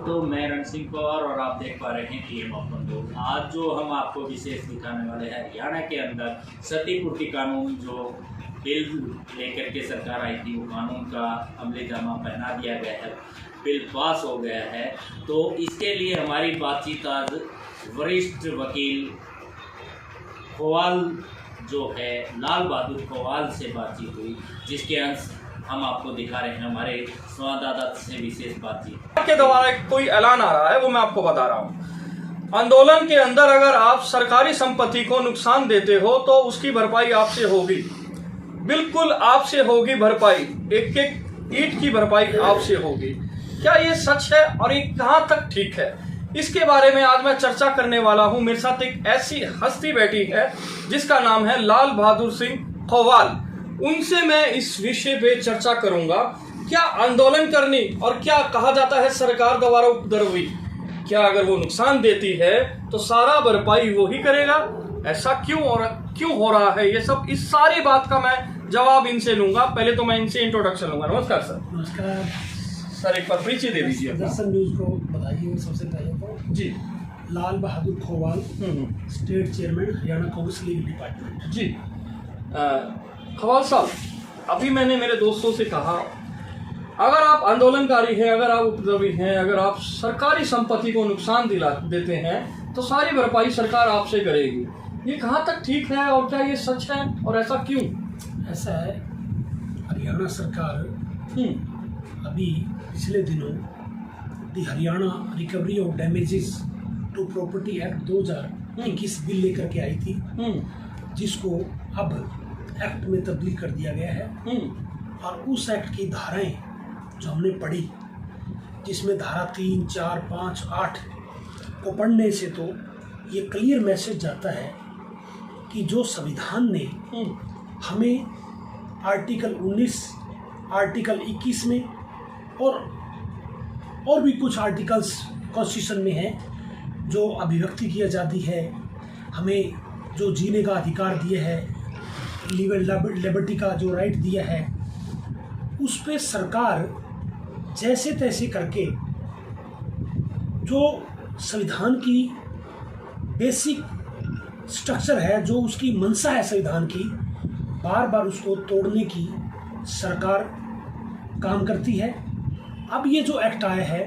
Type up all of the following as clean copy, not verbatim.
दोस्तों, मैं रण सिंह पवार और आप देख पा रहे हैं पीएम ओपन न्यूज। आज जो हम आपको विशेष दिखाने वाले हैं, हरियाणा के अंदर क्षतिपूर्ति कानून जो बिल लेकर के सरकार आई थी, वो कानून का अमलीजामा पहना दिया गया है, बिल पास हो गया है। तो इसके लिए हमारी बातचीत आज वरिष्ठ वकील खोवाल जो है लाल बहादुर खोवाल से बातचीत हुई, जिसके अंश हम आपको दिखा रहे हैं हमारे संवाददाता से विशेष बातचीत के द्वारा कोई ऐलान आ रहा है, वो मैं आपको बता रहा हूँ। आंदोलन के अंदर अगर आप सरकारी संपत्ति को नुकसान देते हो तो उसकी भरपाई आपसे होगी, बिल्कुल आपसे होगी भरपाई, एक एक ईंट की भरपाई आपसे होगी। क्या ये सच है और ये कहाँ तक ठीक है, इसके बारे में आज मैं चर्चा करने वाला हूँ। मेरे साथ एक ऐसी हस्ती बैठी है जिसका नाम है लाल बहादुर सिंह खोवाल। उनसे मैं इस विषय पे चर्चा करूंगा। क्या आंदोलन करनी और क्या कहा जाता है सरकार द्वारा उपद्रवी, क्या अगर वो नुकसान देती है तो सारा भरपाई वो ही करेगा, ऐसा क्यों और क्यों हो रहा है, ये सब इस सारी बात का मैं जवाब इनसे लूंगा। पहले तो मैं इनसे इंट्रोडक्शन लूंगा। नमस्कार सर। नमस्कार सर, एक बार परिचय दे दीजिए। दर्शन न्यूज को बताइए। सबसे पहले तो जी, Lal Bahadur Khowal, state chairman, Haryana Congress legal department. जी खवाल साहब, अभी मैंने मेरे दोस्तों से कहा, अगर आप आंदोलनकारी हैं, अगर आप उपद्रवी हैं, अगर आप सरकारी संपत्ति को नुकसान देते हैं तो सारी भरपाई सरकार आपसे करेगी। ये कहाँ तक ठीक है और क्या ये सच है और ऐसा क्यों? ऐसा है, हरियाणा सरकार अभी पिछले दिनों the Haryana recovery of damages to property act 2021 bill लेकर के आई थी, जिसको अब एक्ट में तब्दील कर दिया गया है। और उस एक्ट की धाराएं जो हमने पढ़ी, जिसमें धारा 3, 4, 5, 8 को पढ़ने से तो ये क्लियर मैसेज जाता है कि जो संविधान ने हमें आर्टिकल 19, आर्टिकल 21 में और भी कुछ आर्टिकल्स कॉन्स्टिट्यूशन में हैं, जो अभिव्यक्ति की आज़ादी है, हमें जो जीने का अधिकार दिया है, लिबर्टी का जो राइट दिया है, उस पे सरकार जैसे तैसे करके जो संविधान की बेसिक स्ट्रक्चर है, जो उसकी मंशा है संविधान की, बार बार उसको तोड़ने की सरकार काम करती है। अब ये जो एक्ट आया है,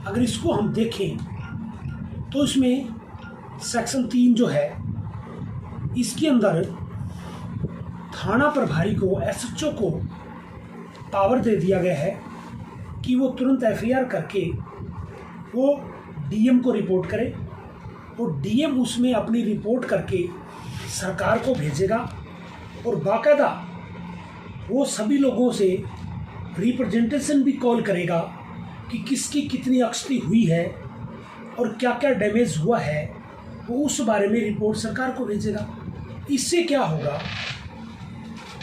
अगर इसको हम देखें तो इसमें सेक्शन 3 जो है, इसके अंदर थाना प्रभारी को, एसएचओ को पावर दे दिया गया है कि वो तुरंत एफआईआर करके वो डीएम को रिपोर्ट करे, और डीएम उसमें अपनी रिपोर्ट करके सरकार को भेजेगा, और बाकायदा वो सभी लोगों से रिप्रेजेंटेशन भी कॉल करेगा कि किसकी कितनी क्षति हुई है और क्या क्या डैमेज हुआ है, वो उस बारे में रिपोर्ट सरकार को भेजेगा। इससे क्या होगा,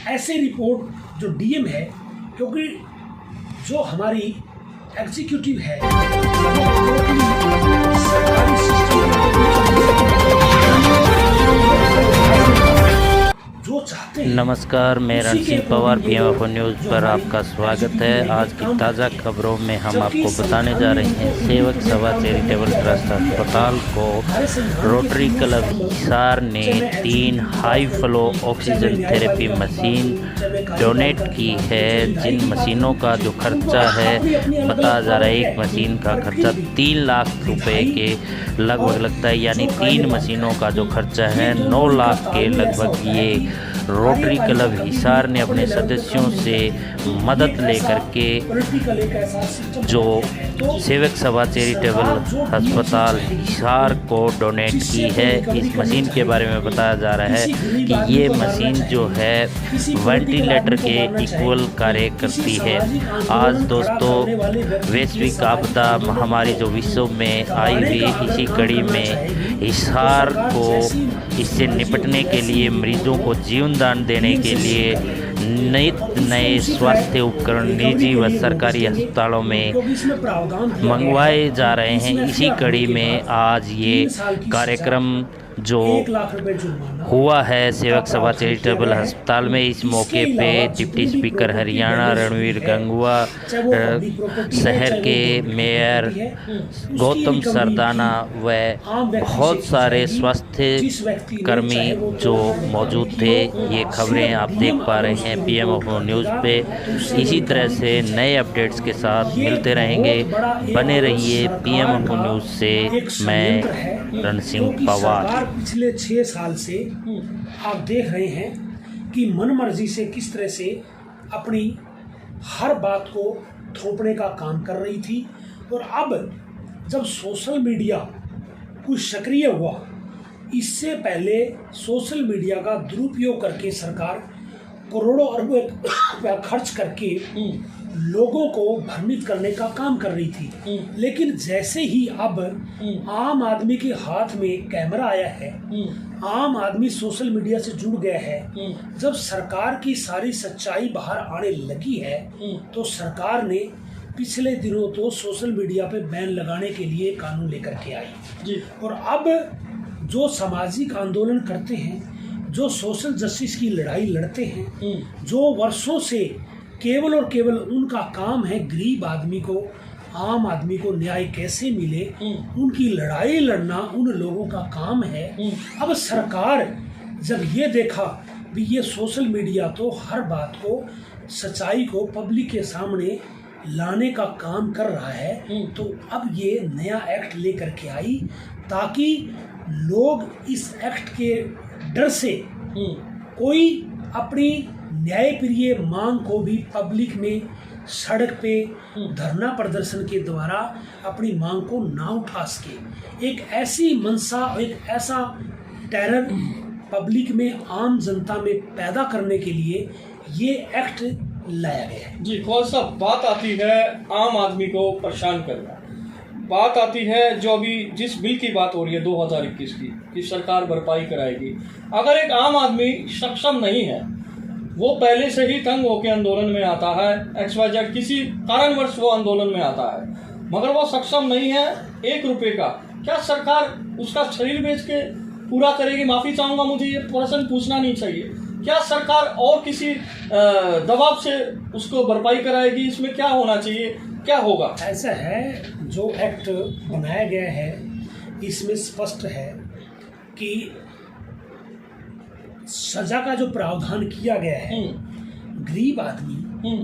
ऐसे रिपोर्ट जो डीएम है, क्योंकि जो हमारी एग्जीक्यूटिव है, सरकारी जो चाहते हैं। नमस्कार, मैं रण Singh Pawar, PM open news पर आपका स्वागत है। आज की ताज़ा खबरों में हम आपको बताने जा रहे हैं, सेवक सभा चैरिटेबल ट्रस्ट अस्पताल को रोटरी क्लब हिसार ने 3 high flow oxygen therapy machine donate की है, जिन मशीनों का जो खर्चा है बताया जा रहा है, एक मशीन का खर्चा 3 लाख रुपए के लगभग लगता है, यानी 3 मशीनों का जो खर्चा है 9 लाख के लगभग ये रोटरी क्लब हिसार ने अपने सदस्यों से मदद लेकर के जो सेवक सभा चैरिटेबल अस्पताल हिसार को डोनेट की है। इस मशीन के बारे में बताया जा रहा है कि ये मशीन जो है वेंटिलेटर के इक्वल कार्य करती है। आज दोस्तों, वैश्विक आपदा महामारी जो विश्व में आई हुई, इसी कड़ी में हिसार को इससे निपटने के लिए, मरीजों को जीवन दान देने के लिए नए स्वास्थ्य उपकरण निजी व सरकारी अस्पतालों में मंगवाए जा रहे हैं। इसी कड़ी में आज ये कार्यक्रम जो हुआ है सेवक सभा चैरिटेबल अस्पताल में। इस मौके पे डिप्टी स्पीकर हरियाणा रणवीर गंगवा, शहर के मेयर गौतम सरदाना व बहुत सारे स्वास्थ्य कर्मी जो मौजूद थे। ये खबरें आप देख पा रहे हैं पीएमओ न्यूज़ पे। इसी तरह से नए अपडेट्स के साथ मिलते रहेंगे। बने रहिए पीएमओ न्यूज़ से। मैं रण सिंह पवार। पिछले 6 साल से आप देख रहे हैं कि मनमर्जी से किस तरह से अपनी हर बात को थोपने का काम कर रही थी। और अब जब सोशल मीडिया कुछ सक्रिय हुआ, इससे पहले सोशल मीडिया का दुरुपयोग करके सरकार करोड़ों अरबों रुपया खर्च करके लोगों को भ्रमित करने का काम कर रही थी। लेकिन जैसे ही अब आम आदमी के हाथ में कैमरा आया है, आम आदमी सोशल मीडिया से जुड़ गया है, जब सरकार की सारी सच्चाई बाहर आने लगी है, तो सरकार ने पिछले दिनों तो सोशल मीडिया पे बैन लगाने के लिए कानून लेकर के आई जी। और अब जो सामाजिक आंदोलन करते हैं, जो सोशल जस्टिस की लड़ाई लड़ते हैं, जो वर्षों से केवल और केवल उनका काम है गरीब आदमी को, आम आदमी को न्याय कैसे मिले, उनकी लड़ाई लड़ना उन लोगों का काम है। अब सरकार जब ये देखा भी ये सोशल मीडिया तो हर बात को, सच्चाई को पब्लिक के सामने लाने का काम कर रहा है, तो अब ये नया एक्ट लेकर के आई ताकि लोग इस एक्ट के डर से कोई अपनी न्यायप्रिय मांग को भी पब्लिक में सड़क पे धरना प्रदर्शन के द्वारा अपनी मांग को ना उठा सके। एक ऐसी मंशा, एक ऐसा टेरर पब्लिक में, आम जनता में पैदा करने के लिए ये एक्ट लाया गया है जी। कौन सा बात आती है आम आदमी को परेशान करना, बात आती है जो अभी जिस बिल की बात हो रही है 2021 की कि सरकार भरपाई कराएगी। अगर एक आम आदमी सक्षम नहीं है, वो पहले से ही तंग होकर आंदोलन में आता है, XYZ किसी कारणवश वो आंदोलन में आता है, मगर वो सक्षम नहीं है 1 रुपये का, क्या सरकार उसका शरीर बेच के पूरा करेगी? माफ़ी चाहूँगा, मुझे ये प्रश्न पूछना नहीं चाहिए। क्या सरकार और किसी दबाव से उसको भरपाई कराएगी? इसमें क्या होना चाहिए, क्या होगा? ऐसा है, जो एक्ट बनाया गया है इसमें स्पष्ट है कि सजा का जो प्रावधान किया गया है, गरीब आदमी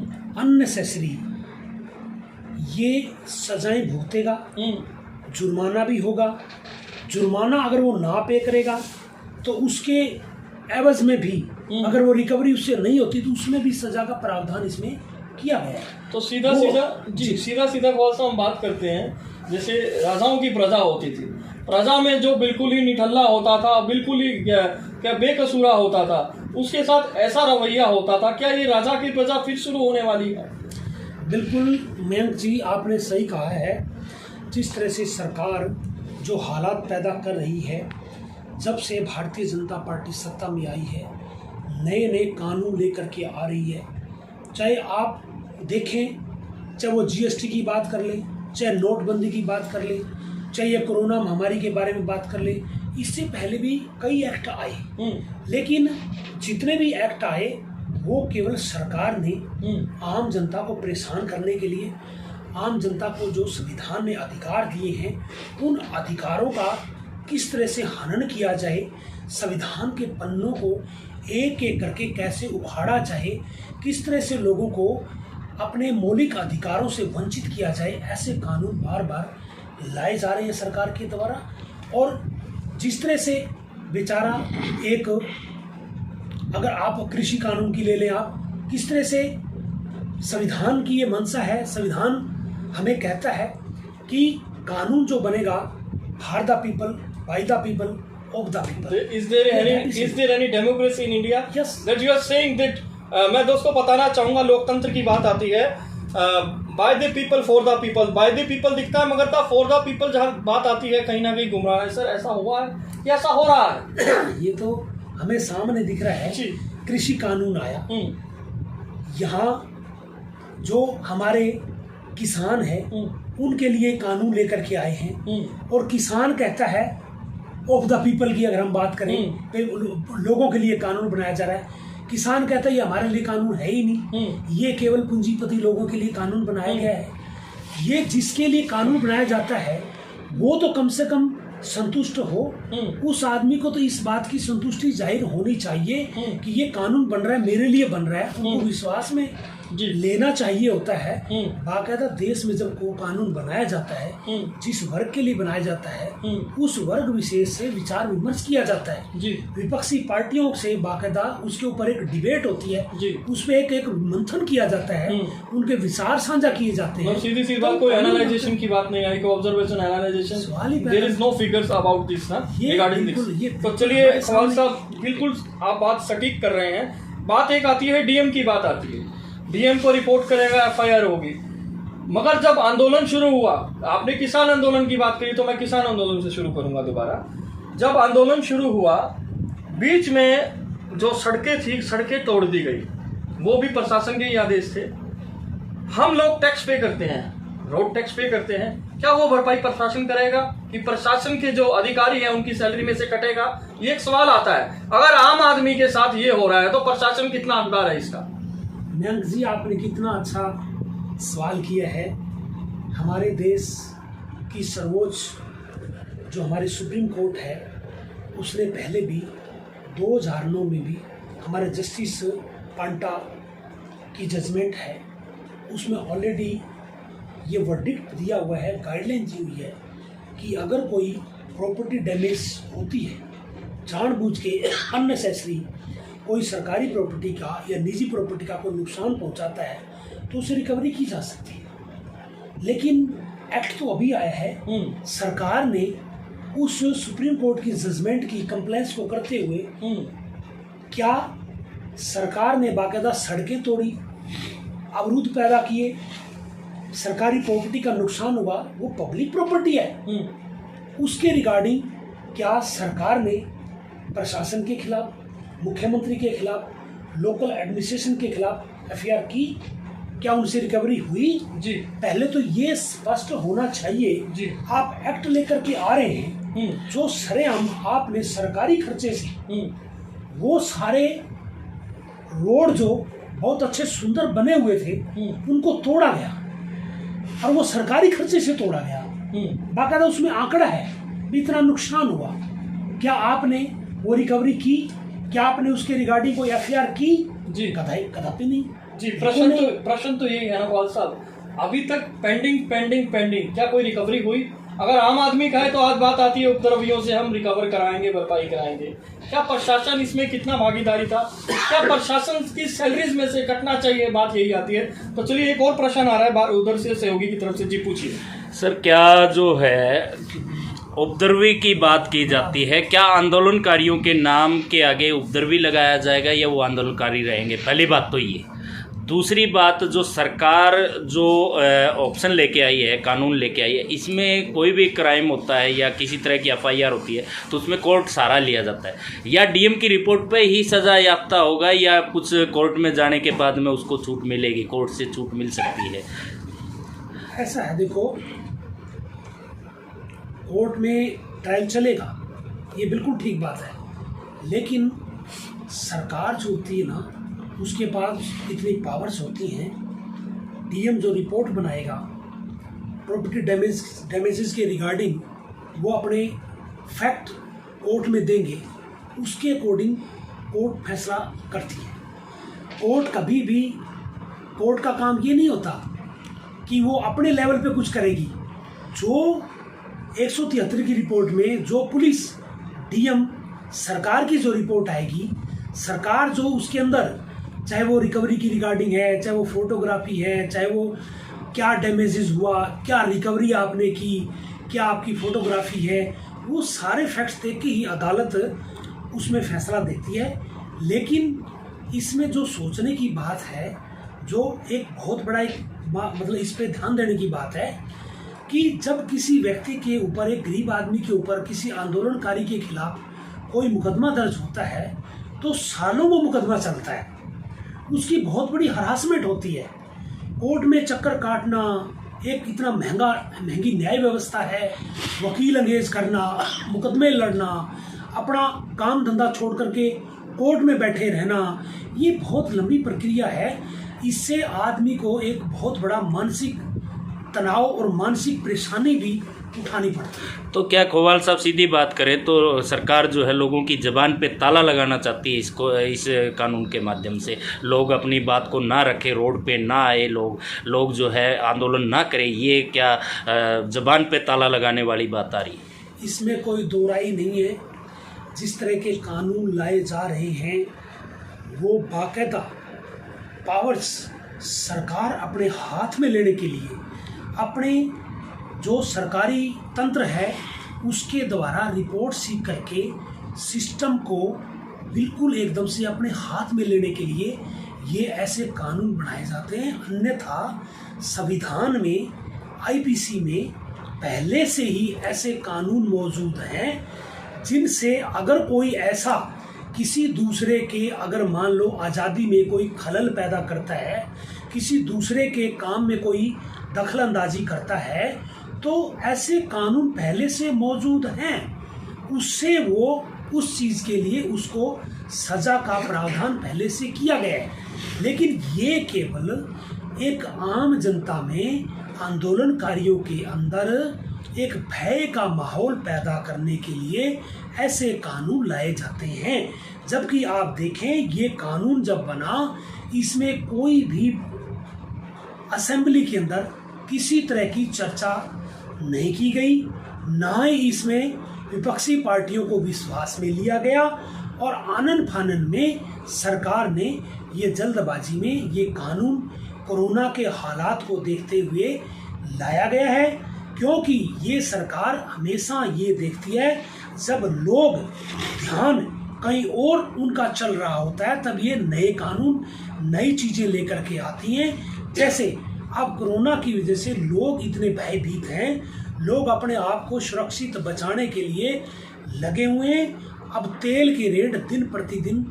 अननेसेसरी ये सजाएं भुगतेगा, जुर्माना भी होगा। जुर्माना अगर वो ना पे करेगा तो उसके एवज में भी अगर वो रिकवरी उससे नहीं होती तो उसमें भी सजा का प्रावधान इसमें किया गया है। तो सीधा सीधा कौन सा हम बात करते हैं, जैसे राजाओं की प्रजा होती थी, प्रजा में जो बिल्कुल ही निठल्ला होता था, बिल्कुल ही क्या बेकसूरा होता था, उसके साथ ऐसा रवैया होता था, क्या ये राजा की प्रजा फिर शुरू होने वाली है? बिल्कुल मयंक जी, आपने सही कहा है। जिस तरह से सरकार जो हालात पैदा कर रही है, जब से भारतीय जनता पार्टी सत्ता में आई है, नए नए कानून लेकर के आ रही है। चाहे आप देखें, चाहे वो GST की बात कर ले, चाहे नोटबंदी की बात कर ले, चाहे ये कोरोना महामारी के बारे में बात कर ले, इससे पहले भी कई एक्ट आए, लेकिन जितने भी एक्ट आए वो केवल सरकार ने आम जनता को परेशान करने के लिए, आम जनता को जो संविधान ने अधिकार दिए हैं, उन अधिकारों का किस तरह से हनन किया जाए, संविधान के पन्नों को एक एक करके कैसे उखाड़ा जाए, किस तरह से लोगों को अपने मौलिक अधिकारों से वंचित किया जाए, ऐसे कानून बार बार लाए जा रहे हैं सरकार के द्वारा। और जिस तरह से बेचारा एक, अगर आप कृषि कानून की ले लें, आप किस तरह से संविधान की ये मंशा है, संविधान हमें कहता है कि कानून जो बनेगा for the people, by the people, of the people. Is there any democracy in India? Yes. That you are saying that मैं दोस्तों बताना चाहूँगा, लोकतंत्र की बात आती है, by the people for the people, by the people दिखता है, मगर था फॉर द पीपल जहाँ बात आती है कहीं ना कहीं गुमराह है। सर, ऐसा हुआ है या ऐसा हो रहा है? ये तो हमें सामने दिख रहा है। कृषि कानून आया, यहाँ जो हमारे किसान हैं उनके लिए कानून लेकर के आए हैं, और किसान कहता है ऑफ द पीपल की अगर हम बात करें तो लोगों के लिए कानून बनाया जा रहा है। किसान कहता है ये हमारे लिए कानून है ही नहीं, ये केवल पूंजीपति लोगों के लिए कानून बनाया गया है। ये जिसके लिए कानून बनाया जाता है वो तो कम से कम संतुष्ट हो, उस आदमी को तो इस बात की संतुष्टि जाहिर होनी चाहिए कि ये कानून बन रहा है मेरे लिए बन रहा है, उनको विश्वास में लेना चाहिए होता है। बाकायदा देश में जब को कानून बनाया जाता है जिस वर्ग के लिए बनाया जाता है उस वर्ग विशेष से विचार विमर्श किया जाता है। विपक्षी पार्टियों से बाकायदा उसके ऊपर एक डिबेट होती है, उस पर एक मंथन किया जाता है, उनके विचार साझा किए जाते हैं। सीधी सी बात, कोई एनालाइजेशन की बात नहीं आई, कोई observation analysation, there is no figures about this regarding this. तो चलिए सवाल साहब, बिल्कुल आप बात सटीक कर रहे हैं। बात एक आती है डीएम की बात आती है, डीएम को रिपोर्ट करेगा, एफआईआर होगी। मगर जब आंदोलन शुरू हुआ, आपने किसान आंदोलन की बात करी तो मैं किसान आंदोलन से शुरू करूंगा दोबारा। जब आंदोलन शुरू हुआ बीच में जो सड़कें थी, सड़कें तोड़ दी गई, वो भी प्रशासन के ही आदेश थे। हम लोग टैक्स पे करते हैं, रोड टैक्स पे करते हैं, क्या वो भरपाई प्रशासन करेगा कि प्रशासन के जो अधिकारी हैं उनकी सैलरी में से कटेगा? ये एक सवाल आता है। अगर आम आदमी के साथ ये हो रहा है तो प्रशासन कितना हकदार है इसका? मयंक जी, आपने कितना अच्छा सवाल किया है। हमारे देश की सर्वोच्च जो हमारी सुप्रीम कोर्ट है उसने पहले भी 2009 में भी हमारे जस्टिस पांटा की जजमेंट है, उसमें ऑलरेडी ये वर्डिक्ट दिया हुआ है, गाइडलाइन दी हुई है कि अगर कोई प्रॉपर्टी डैमेज होती है, जानबूझ के अननेसेसरी कोई सरकारी प्रॉपर्टी का या निजी प्रॉपर्टी का कोई नुकसान पहुंचाता है तो उसे रिकवरी की जा सकती है। लेकिन एक्ट तो अभी आया है, सरकार ने उस सुप्रीम कोर्ट की जजमेंट की कंप्लेंस को करते हुए क्या सरकार ने बाकायदा सड़कें तोड़ी, अवरुद्ध पैदा किए, सरकारी प्रॉपर्टी का नुकसान हुआ, वो पब्लिक प्रॉपर्टी है, उसके रिगार्डिंग क्या सरकार ने प्रशासन के खिलाफ, मुख्यमंत्री के खिलाफ, लोकल एडमिनिस्ट्रेशन के खिलाफ एफआईआर की? क्या उनसे रिकवरी हुई? जी, पहले तो ये स्पष्ट होना चाहिए। जी, आप एक्ट लेकर के आ रहे हैं, जो सरेआम आपने सरकारी खर्चे से वो सारे रोड जो बहुत अच्छे सुंदर बने हुए थे उनको तोड़ा गया, और वो सरकारी खर्चे से तोड़ा गया। बाकायदा उसमें आंकड़ा है भी इतना नुकसान हुआ। क्या आपने वो रिकवरी की? क्या आपने उसके रिगार्डिंग कोई एफआईआर की? जी, कदापि नहीं। जी, प्रश्न तो यही है ना कौल साहब, अभी तक पेंडिंग, क्या कोई रिकवरी हुई? अगर आम आदमी का है तो आज बात आती है उपद्रवियों से हम रिकवर कराएंगे, भरपाई कराएंगे। क्या प्रशासन इसमें कितना भागीदारी था? क्या प्रशासन की सैलरीज में से कटना चाहिए? बात यही आती है। तो चलिए एक और प्रश्न आ रहा है उधर से सहयोगी की तरफ से। जी पूछिए सर। क्या जो है उपद्रवी की बात की जाती है, क्या आंदोलनकारियों के नाम के आगे उपद्रवी लगाया जाएगा या वो आंदोलनकारी रहेंगे? पहली बात तो ये। दूसरी बात, जो सरकार जो ऑप्शन लेके आई है, कानून लेके आई है, इसमें कोई भी क्राइम होता है या किसी तरह की एफआईआर होती है तो उसमें कोर्ट सहारा लिया जाता है, या डीएम की रिपोर्ट पे ही सज़ा याफ्ता होगा या कुछ कोर्ट में जाने के बाद में उसको छूट मिलेगी, कोर्ट से छूट मिल सकती है? ऐसा है, देखो, कोर्ट में ट्रायल चलेगा, ये बिल्कुल ठीक बात है, लेकिन सरकार जो होती है ना उसके पास इतनी पावर्स होती हैं। डीएम जो रिपोर्ट बनाएगा प्रॉपर्टी डैमेजेस के रिगार्डिंग, वो अपने फैक्ट कोर्ट में देंगे, उसके अकॉर्डिंग कोर्ट फैसला करती है। कोर्ट कभी भी, कोर्ट का काम ये नहीं होता कि वो अपने लेवल पे कुछ करेगी। जो 173 की रिपोर्ट में जो पुलिस, डीएम, सरकार की जो रिपोर्ट आएगी, सरकार जो उसके अंदर, चाहे वो रिकवरी की रिगार्डिंग है, चाहे वो फोटोग्राफी है, चाहे वो क्या डैमेजेस हुआ, क्या रिकवरी आपने की, क्या आपकी फोटोग्राफी है, वो सारे फैक्ट्स देख के ही अदालत उसमें फैसला देती है। लेकिन इसमें जो सोचने की बात है, जो एक बहुत बड़ा मतलब इस पे ध्यान देने की बात है कि जब किसी व्यक्ति के ऊपर, एक गरीब आदमी के ऊपर, किसी आंदोलनकारी के खिलाफ कोई मुकदमा दर्ज होता है तो सालों वो मुकदमा चलता है, उसकी बहुत बड़ी हरासमेंट होती है। कोर्ट में चक्कर काटना, एक इतना महंगी न्याय व्यवस्था है, वकील अंगेज करना, मुकदमे लड़ना, अपना काम धंधा छोड़ करके कोर्ट में बैठे रहना, ये बहुत लंबी प्रक्रिया है। इससे आदमी को एक बहुत बड़ा मानसिक तनाव और मानसिक परेशानी भी उठानी पड़ती है। तो क्या खोवाल साहब सीधी बात करें तो सरकार जो है लोगों की ज़बान पे ताला लगाना चाहती है इस कानून के माध्यम से, लोग अपनी बात को ना रखें, रोड पे ना आए, लोग जो है आंदोलन ना करें, ये क्या ज़बान पे ताला लगाने वाली बात आ रही है? इसमें कोई दो राय नहीं है। जिस तरह के कानून लाए जा रहे हैं वो बाकायदा पावर्स सरकार अपने हाथ में लेने के लिए अपने जो सरकारी तंत्र है उसके द्वारा रिपोर्ट सीख करके सिस्टम को बिल्कुल एकदम से अपने हाथ में लेने के लिए ये ऐसे कानून बनाए जाते हैं। अन्यथा संविधान में, आईपीसी में पहले से ही ऐसे कानून मौजूद हैं जिनसे अगर कोई ऐसा किसी दूसरे के, अगर मान लो आज़ादी में कोई खलल पैदा करता है, किसी दूसरे के काम में कोई दखल अंदाजी करता है, तो ऐसे कानून पहले से मौजूद हैं। उससे वो उस चीज़ के लिए उसको सज़ा का प्रावधान पहले से किया गया है। लेकिन ये केवल एक आम जनता में, आंदोलनकारियों के अंदर एक भय का माहौल पैदा करने के लिए ऐसे कानून लाए जाते हैं। जबकि आप देखें ये कानून जब बना, इसमें कोई भी असेंबली के अंदर किसी तरह की चर्चा नहीं की गई, ना ही इसमें विपक्षी पार्टियों को विश्वास में लिया गया, और आनन फानन में सरकार ने ये जल्दबाजी में ये कानून कोरोना के हालात को देखते हुए लाया गया है। क्योंकि ये सरकार हमेशा ये देखती है जब लोग ध्यान कहीं और उनका चल रहा होता है तब ये नए कानून, नई चीज़ें लेकर के आती हैं। जैसे अब कोरोना की वजह से लोग इतने भयभीत हैं, लोग अपने आप को सुरक्षित बचाने के लिए लगे हुए हैं। अब तेल के रेट दिन प्रतिदिन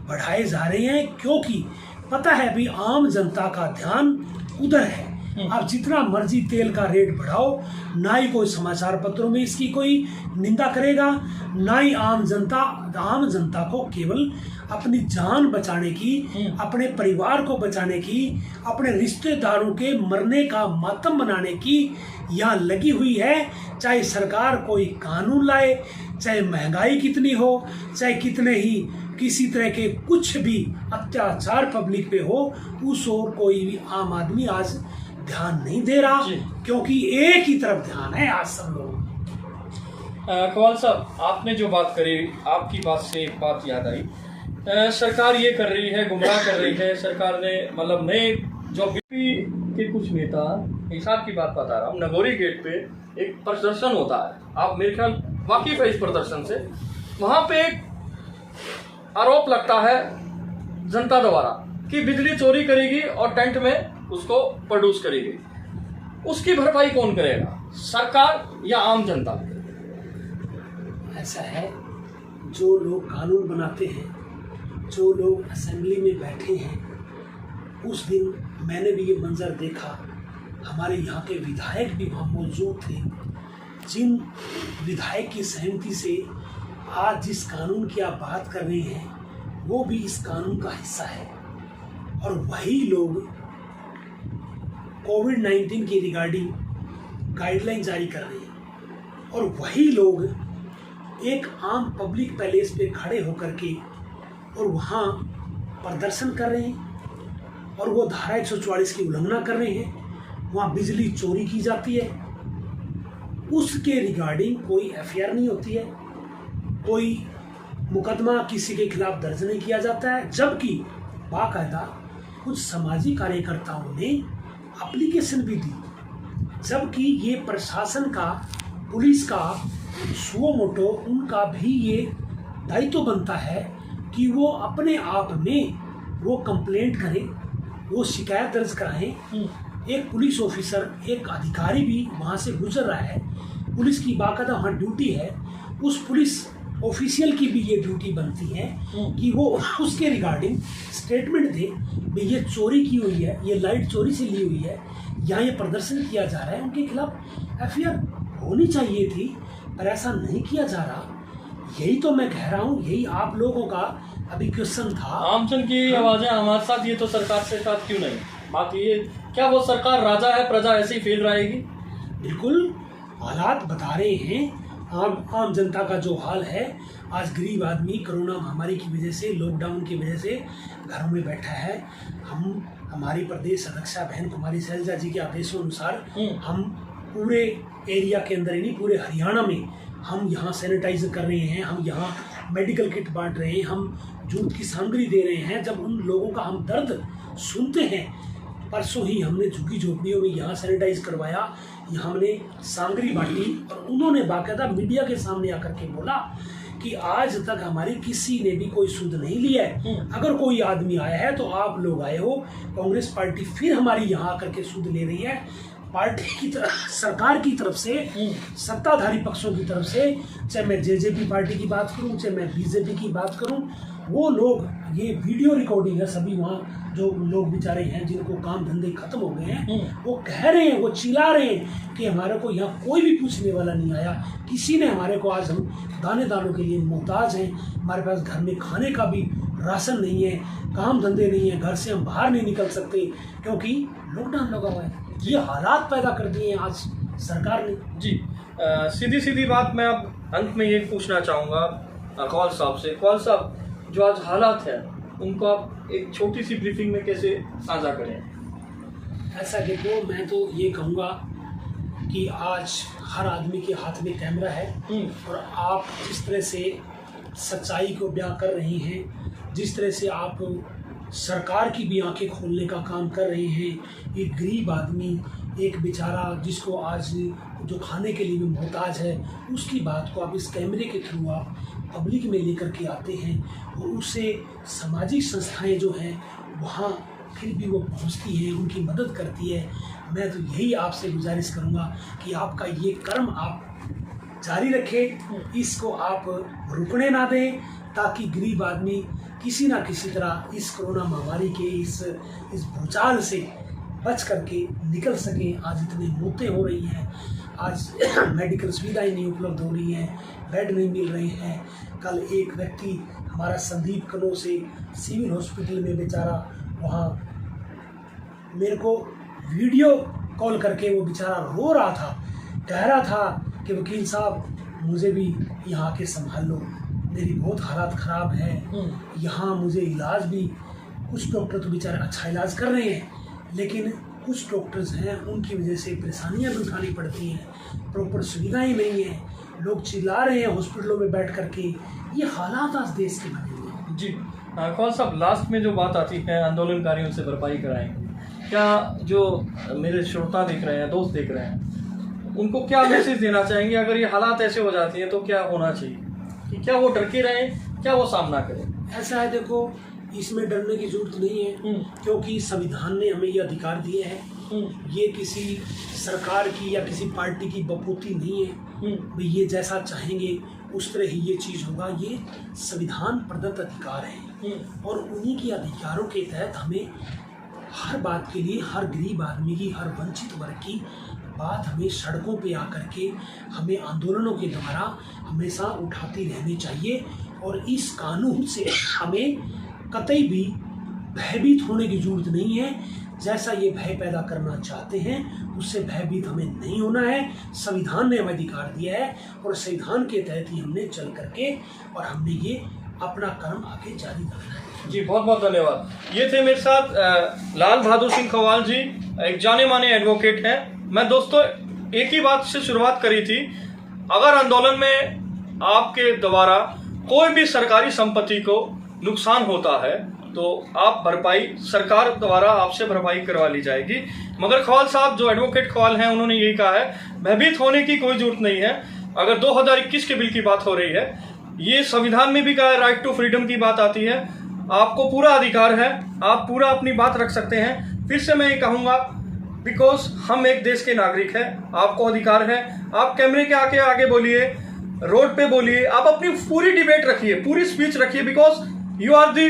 बढ़ाए जा रहे हैं क्योंकि पता है भी आम जनता का ध्यान उधर है। अब जितना मर्जी तेल का रेट बढ़ाओ, ना ही कोई समाचार पत्रों में इसकी कोई निंदा करेगा, ना ही आम जनता को केवल अपनी जान बचाने की, अपने परिवार को बचाने की, अपने रिश्तेदारों के मरने का मातम मनाने की यहाँ लगी हुई है। चाहे सरकार कोई कानून लाए, चाहे महंगाई कितनी हो, चाहे कितने ही किसी तरह के कुछ भी अत्याचार पब्लिक पे हो, उस ओर कोई भी आम आदमी आज ध्यान नहीं दे रहा, क्योंकि एक ही तरफ ध्यान है आज सब लोग। खोवाल साहब, आपने जो बात करी, आपकी बात से एक बात याद आई। सरकार ये कर रही है, गुमराह कर रही है। सरकार ने मतलब नए जो बीपी के कुछ नेता, हिसाब की बात बता रहा हूँ, नगोरी गेट पे एक प्रदर्शन होता है, आप मेरे ख्याल वाकिफ है इस प्रदर्शन से। वहाँ पे एक आरोप लगता है जनता द्वारा कि बिजली चोरी करेगी और टेंट में उसको प्रोड्यूस करेगी। उसकी भरपाई कौन करेगा, सरकार या आम जनता? ऐसा है, जो लोग कानून बनाते हैं, जो लोग असेंबली में बैठे हैं, उस दिन मैंने भी ये मंजर देखा। हमारे यहाँ के विधायक भी वहाँ मौजूद थे, जिन विधायक की सहमति से आज जिस कानून की आप बात कर रहे हैं वो भी इस कानून का हिस्सा है। और वही लोग कोविड-19 की रिगार्डिंग गाइडलाइन जारी कर रहे हैं, और वही लोग एक आम पब्लिक पैलेस पे खड़े होकर के और वहाँ प्रदर्शन कर रहे हैं, और वो धारा 144 की उल्लंघना कर रहे हैं। वहाँ बिजली चोरी की जाती है, उसके रिगार्डिंग कोई एफआईआर नहीं होती है, कोई मुकदमा किसी के खिलाफ दर्ज नहीं किया जाता है। जबकि बाकायदा कुछ सामाजिक कार्यकर्ताओं ने एप्लीकेशन भी दी, जबकि ये प्रशासन का, पुलिस का सुओ मोटो, उनका भी ये दायित्व बनता है कि वो अपने आप में वो कंप्लेंट करें, वो शिकायत दर्ज कराएं। एक पुलिस ऑफिसर, एक अधिकारी भी वहाँ से गुजर रहा है, पुलिस की बाकायदा वहाँ ड्यूटी है, उस पुलिस ऑफिशियल की भी ये ड्यूटी बनती है कि वो उसके रिगार्डिंग स्टेटमेंट दे, भाई ये चोरी की हुई है, ये लाइट चोरी से ली हुई है, यहाँ ये प्रदर्शन किया जा रहा है उनके खिलाफ FIR होनी चाहिए थी, पर ऐसा नहीं किया जा रहा। यही तो मैं कह रहा हूँ, यही आप लोगों का अभी क्वेश्चन था। आमजन की आवाजें हमारे साथ, ये तो सरकार से साथ क्यों नहीं? बात ये, क्या वो सरकार राजा है, प्रजा ऐसे ही फेल रहेगी? बिल्कुल, हालात बता रहे हैं आम जनता का जो हाल है। आज गरीब आदमी कोरोना महामारी की वजह से, लॉकडाउन की वजह से घरों में बैठा है। हमारी प्रदेश अध्यक्षा बहन कुमारी शैलजा जी के आदेशों अनुसार हम पूरे एरिया के अंदर ही नहीं, पूरे हरियाणा में हम यहाँ सैनिटाइजर कर रहे हैं, हम यहाँ मेडिकल किट बांट रहे हैं, हम जूट की सामग्री दे रहे हैं। जब उन लोगों का हम दर्द सुनते हैं, परसों ही हमने झुग्गी झोपड़ियों में यहाँ सैनिटाइज करवाया, यहाँ हमने सामग्री बांटी और उन्होंने बाकायदा मीडिया के सामने आकर के बोला कि आज तक हमारी किसी ने भी कोई सूद नहीं लिया है। अगर कोई आदमी आया है तो आप लोग आए हो, कांग्रेस पार्टी फिर हमारी यहाँ आकर के सूद ले रही है। पार्टी की तरफ, सरकार की तरफ से, सत्ताधारी पक्षों की तरफ से, चाहे मैं JJP पार्टी की बात करूं, चाहे मैं BJP की बात करूं, वो लोग, ये वीडियो रिकॉर्डिंग है, सभी वहाँ जो लोग बेचारे हैं जिनको काम धंधे खत्म हो गए हैं, वो कह रहे हैं, वो चिल्ला रहे हैं कि हमारे को यहाँ कोई भी पूछने वाला नहीं आया, किसी ने हमारे को, आज हम दाने दानों के लिए मोहताज हैं, हमारे पास घर में खाने का भी राशन नहीं है, काम धंधे नहीं है, घर से हम बाहर नहीं निकल सकते क्योंकि लॉकडाउन लगा हुआ है। ये हालात पैदा कर दिए हैं आज सरकार ने। जी, सीधी सीधी बात मैं अब अंत में ये पूछना चाहूँगा कौल साहब से। कौल साहब, जो आज हालात हैं उनको आप एक छोटी सी ब्रीफिंग में कैसे साझा करें? ऐसा देखो, मैं तो ये कहूँगा कि आज हर आदमी के हाथ में कैमरा है और आप जिस तरह से सच्चाई को बयां कर रही हैं, जिस तरह से आप सरकार की भी आंखें खोलने का काम कर रहे हैं। एक गरीब आदमी, एक बेचारा जिसको आज जो खाने के लिए भी मोहताज है, उसकी बात को आप इस कैमरे के थ्रू आप पब्लिक में लेकर के आते हैं और उससे सामाजिक संस्थाएं जो हैं वहाँ फिर भी वो पहुँचती हैं, उनकी मदद करती है। मैं तो यही आपसे गुजारिश करूँगा कि आपका ये कर्म आप जारी रखें, इसको आप रुकने ना दें, ताकि गरीब आदमी किसी ना किसी तरह इस कोरोना महामारी के इस भूचाल से बच करके निकल सकें। आज इतनी मौतें हो रही हैं, आज मेडिकल सुविधाएं नहीं उपलब्ध हो रही हैं, बेड नहीं मिल रहे हैं। कल एक व्यक्ति हमारा संदीप कलो से सिविल हॉस्पिटल में बेचारा, वहाँ मेरे को वीडियो कॉल करके वो बेचारा रो रहा था, कह रहा था कि वकील साहब मुझे भी यहाँ आके संभाल लो, मेरी बहुत हालत ख़राब है, यहाँ मुझे इलाज भी, कुछ डॉक्टर तो बेचारे अच्छा इलाज कर रहे हैं, लेकिन कुछ डॉक्टर्स हैं उनकी वजह से परेशानियाँ भी उठानी पड़ती हैं, प्रॉपर सुविधाएं नहीं हैं, लोग चिल्ला रहे हैं हॉस्पिटलों में बैठ करके। ये हालात आज देश के बने हुए हैं। जी, कौन साहब, लास्ट में जो बात आती है आंदोलनकारियों से भरपाई कराएंगे, क्या जो मेरे श्रोता देख रहे हैं, दोस्त देख रहे हैं, उनको क्या मैसेज देना चाहेंगे? अगर ये हालात ऐसे हो जाती हैं तो क्या होना चाहिए, कि क्या वो डर के रहें, क्या वो सामना करें? ऐसा है, देखो इसमें डरने की जरूरत नहीं है, क्योंकि संविधान ने हमें ये अधिकार दिए हैं। ये किसी सरकार की या किसी पार्टी की बपूती नहीं है, भाई ये जैसा चाहेंगे उस तरह ही ये चीज़ होगा। ये संविधान प्रदत्त अधिकार है और उन्हीं के अधिकारों के तहत हमें हर बात के लिए, हर गरीब आदमी की, हर वंचित वर्ग की बात हमें सड़कों पे आकर के, हमें आंदोलनों के द्वारा हमेशा उठाती रहनी चाहिए। और इस कानून से हमें कतई भी भयभीत होने की जरूरत नहीं है। जैसा ये भय पैदा करना चाहते हैं उससे भयभीत हमें नहीं होना है। संविधान ने हमें अधिकार दिया है और संविधान के तहत ही हमने चल करके और हमने ये अपना कर्म आगे जारी रखना है। जी, बहुत बहुत धन्यवाद। ये थे मेरे साथ लाल बहादुर सिंह खवाल जी, एक जाने माने एडवोकेट हैं। मैं दोस्तों एक ही बात से शुरुआत करी थी, अगर आंदोलन में आपके द्वारा कोई भी सरकारी संपत्ति को नुकसान होता है तो आप भरपाई, सरकार द्वारा आपसे भरपाई करवा ली जाएगी। मगर खवाल साहब, जो एडवोकेट खवाल हैं, उन्होंने यही कहा है, भयभीत होने की कोई जरूरत नहीं है। अगर 2021 के बिल की बात हो रही है, ये संविधान में भी कहा है, राइट टू फ्रीडम की बात आती है, आपको पूरा अधिकार है, आप पूरा अपनी बात रख सकते हैं। फिर से मैं ये कहूँगा, बिकॉज हम एक देश के नागरिक हैं, आपको अधिकार है, आप कैमरे के आगे बोलिए, रोड पे बोलिए, आप अपनी पूरी डिबेट रखिए, पूरी स्पीच रखिए, because you are the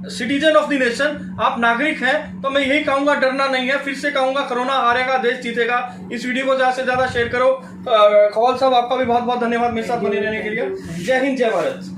citizen of the nation, आप नागरिक हैं, तो मैं यही कहूंगा डरना नहीं है। फिर से कहूंगा कोरोना हारेगा, देश जीतेगा। इस वीडियो को ज्यादा से ज्यादा शेयर करो। खवाल साहब आपका भी बहुत बहुत धन्यवाद मेरे साथ बने रहने के लिए। जय हिंद, जय भारत।